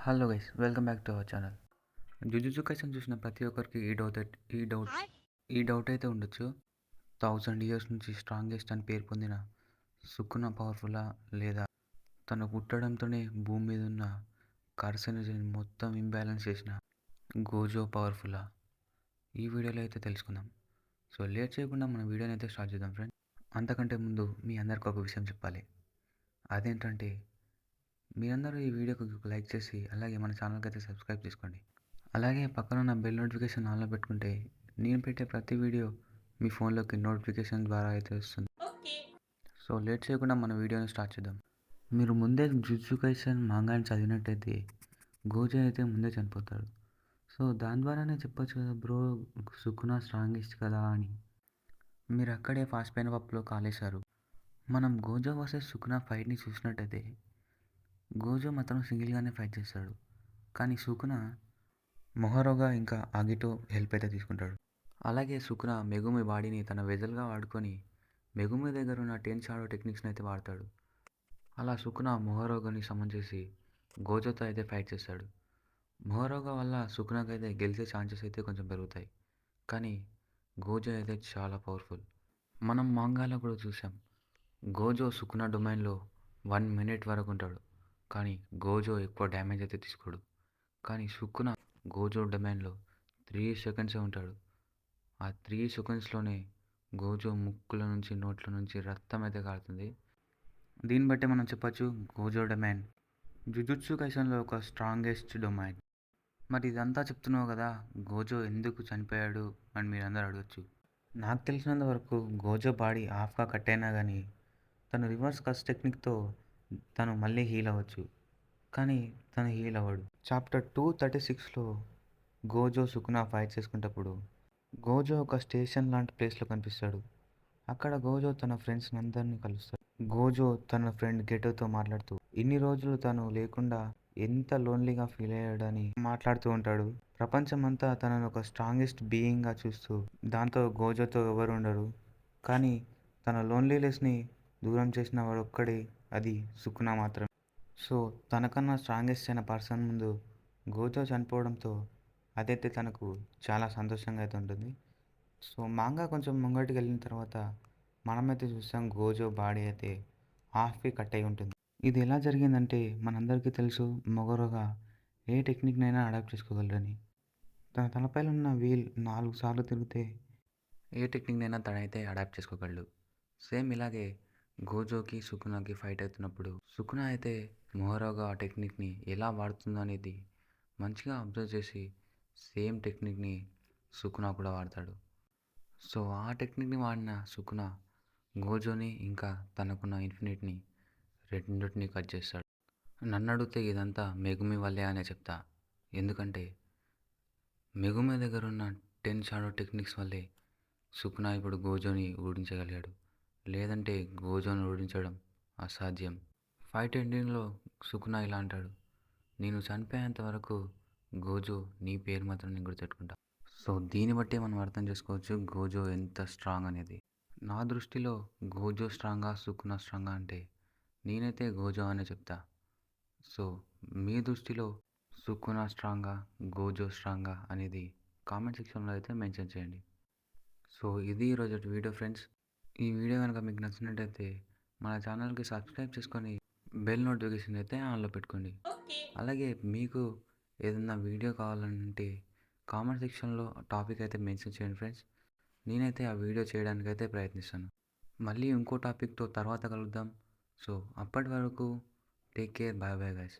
Hello guys, welcome back to our channel. Jujutsu Kaisen చూసిన ప్రతి ఒక్కరికి ఈ డౌట్ అయితే ఉండొచ్చు. 1000 years నుంచి స్ట్రాంగెస్ట్ అని పేరు పొందిన సుకున పవర్ఫుల్లా, లేదా తను పుట్టడంతోనే భూమి మీద ఉన్న కర్స్ ఎనర్జీని మొత్తం ఇంబ్యాలెన్స్ చేసిన గోజో పవర్ఫుల్లా? ఈ వీడియోలో అయితే తెలుసుకుందాం. సో లేట్ చేయకుండా మన వీడియోని అయితే స్టార్ట్ చేద్దాం ఫ్రెండ్స్. అంతకంటే ముందు మీ అందరికి ఒక విషయం చెప్పాలి. అదేంటంటే, మీరందరూ ఈ వీడియోకి ఒక లైక్ చేసి అలాగే మన ఛానల్కి అయితే సబ్స్క్రైబ్ చేసుకోండి. అలాగే పక్కన ఉన్న బెల్ నోటిఫికేషన్ ఆన్లో పెట్టుకుంటే నేను పెట్టే ప్రతి వీడియో మీ ఫోన్లోకి నోటిఫికేషన్ ద్వారా అయితే వస్తుంది. సో లేట్ చేయకుండా మన వీడియోని స్టార్ట్ చేద్దాం. మీరు ముందే జుజుత్సు కైసెన్ మాంగాని చదివినట్టయితే గోజో అయితే ముందే చనిపోతాడు. సో దాని ద్వారానే చెప్పొచ్చు కదా బ్రో, సుకునా స్ట్రాంగెస్ట్ కదా అని. మీరు అక్కడే ఫాస్ట్ పైన పప్పులో కాలేశారు. మనం గోజో వర్సెస్ సుకునా ఫైట్ని చూసినట్టయితే గోజో మాత్రం సింగిల్గానే ఫైట్ చేస్తాడు, కానీ సుకునా మొహరోగా ఇంకా ఆగిటో హెల్ప్ అయితే తీసుకుంటాడు. అలాగే సుకునా మెగుమి బాడీని తన వెజల్గా వాడుకొని మెగుమి దగ్గర ఉన్న 10 షాడో టెక్నిక్స్ని అయితే వాడతాడు. అలా సుకునా మొహరోగాని సమన్ చేసి గోజోతో అయితే ఫైట్ చేస్తాడు. మొహరోగా వల్ల సుకునాకి అయితే గెలిచే ఛాన్సెస్ అయితే కొంచెం పెరుగుతాయి, కానీ గోజో అయితే చాలా పవర్ఫుల్. మనం మాంగాలో కూడా చూసాం, గోజో సుకునా డొమైన్లో 1 minute వరకు ఉంటాడు, కానీ గోజో ఎక్కువ డ్యామేజ్ అయితే తీసుకోడు. కానీ సుకునా గోజో డొమైన్లో 3 seconds ఉంటాడు. ఆ 3 secondsలోనే గోజో ముక్కుల నుంచి నోట్ల నుంచి రక్తం అయితే కారుతుంది. దీన్ని బట్టి మనం చెప్పొచ్చు గోజో డొమైన్ జుజుత్సు కైసెన్లో ఒక స్ట్రాంగెస్ట్ డొమైన్. మరి ఇదంతా చెప్తున్నావు కదా, గోజో ఎందుకు చనిపోయాడు అని మీరు అందరూ అడగచ్చు. నాకు తెలిసినంత వరకు గోజో బాడీ హాఫ్గా కట్ అయినా కానీ తను రివర్స్ కస్ టెక్నిక్తో తను మళ్ళీ హీల్ అవ్వచ్చు, కానీ తను హీల్ అవ్వడు. చాప్టర్ 236లో గోజో సుకునా ఫైట్ చేసుకునేటప్పుడు గోజో ఒక స్టేషన్ లాంటి ప్లేస్లో కనిపిస్తాడు. అక్కడ గోజో తన ఫ్రెండ్స్ అందరినీ కలుస్తాడు. గోజో తన ఫ్రెండ్ గెటోతో మాట్లాడుతూ ఇన్ని రోజులు తను లేకుండా ఎంత లోన్లీగా ఫీల్ అయ్యాడని మాట్లాడుతూ ఉంటాడు. ప్రపంచం అంతా తనను ఒక స్ట్రాంగెస్ట్ బీయింగ్గా చూస్తూ, దాంతో గోజోతో ఎవరు ఉండరు, కానీ తన లోన్లీనెస్ని దూరం చేసిన వాడు ఒక్కడే, అది సుకునా మాత్రమే. సో తనకన్నా స్ట్రాంగెస్ట్ అయిన పర్సన్ ముందు గోజో చనిపోవడంతో అదైతే తనకు చాలా సంతోషంగా అయితే ఉంటుంది. సో మాంగా కొంచెం ముంగటికి వెళ్ళిన తర్వాత మనమైతే చూస్తాం గోజో బాడీ అయితే హాఫ్కి కట్ అయి ఉంటుంది. ఇది ఎలా జరిగిందంటే, మనందరికీ తెలుసు మొగరోగా ఏ టెక్నిక్నైనా అడాప్ట్ చేసుకోగలరని. తన తలపైన ఉన్న వీల్ 4 సార్లు తిరిగితే ఏ టెక్నిక్నైనా తనైతే అడాప్ట్ చేసుకోగలడు. సేమ్ ఇలాగే గోజోకి సుకునాకి ఫైట్ అవుతున్నప్పుడు సుకునా అయితే మొహరోగా ఆ టెక్నిక్ని ఎలా వాడుతుందో అనేది మంచిగా అబ్జర్వ్ చేసి సేమ్ టెక్నిక్ని సుకునా కూడా వాడతాడు. సో ఆ టెక్నిక్ని వాడిన సుకునా గోజోని ఇంకా తనకున్న ఇన్ఫినిట్ని రెండింటిని కట్ చేస్తాడు. నన్ను అడిగితే ఇదంతా మెగుమి వల్లే అనే చెప్తా. ఎందుకంటే మెగుమి దగ్గర ఉన్న 10 షాడో టెక్నిక్స్ వల్లే సుకునా ఇప్పుడు గోజోని ఓడించగలిగాడు. లేదంటే గోజోని ఓడించడం అసాధ్యం. ఫైట్ ఎండింగ్లో సుకునా ఇలా అంటాడు, నేను చనిపోయేంత వరకు గోజో నీ పేరు మాత్రం నేను గుర్తుపెట్టుకుంటా. సో దీన్ని బట్టి మనం అర్థం చేసుకోవచ్చు గోజో ఎంత స్ట్రాంగ్ అనేది. నా దృష్టిలో గోజో స్ట్రాంగా సుకునా స్ట్రాంగా అంటే నేనైతే గోజో అనే చెప్తా. సో మీ దృష్టిలో సుకునా స్ట్రాంగా గోజో స్ట్రాంగా అనేది కామెంట్ సెక్షన్లో అయితే మెన్షన్ చేయండి. సో ఇది ఈరోజు వీడియో ఫ్రెండ్స్. ఈ వీడియో కనుక మీకు నచ్చినట్టయితే మన ఛానల్కి సబ్స్క్రైబ్ చేసుకొని బెల్ నోటిఫికేషన్ అయితే ఆన్లో పెట్టుకోండి. అలాగే మీకు ఏదైనా వీడియో కావాలంటే కామెంట్ సెక్షన్లో టాపిక్ అయితే మెన్షన్ చేయండి ఫ్రెండ్స్. నేనైతే ఆ వీడియో చేయడానికైతే ప్రయత్నిస్తాను. మళ్ళీ ఇంకో టాపిక్తో తర్వాత కలుద్దాం. సో అప్పటి వరకు take care, bye bye guys.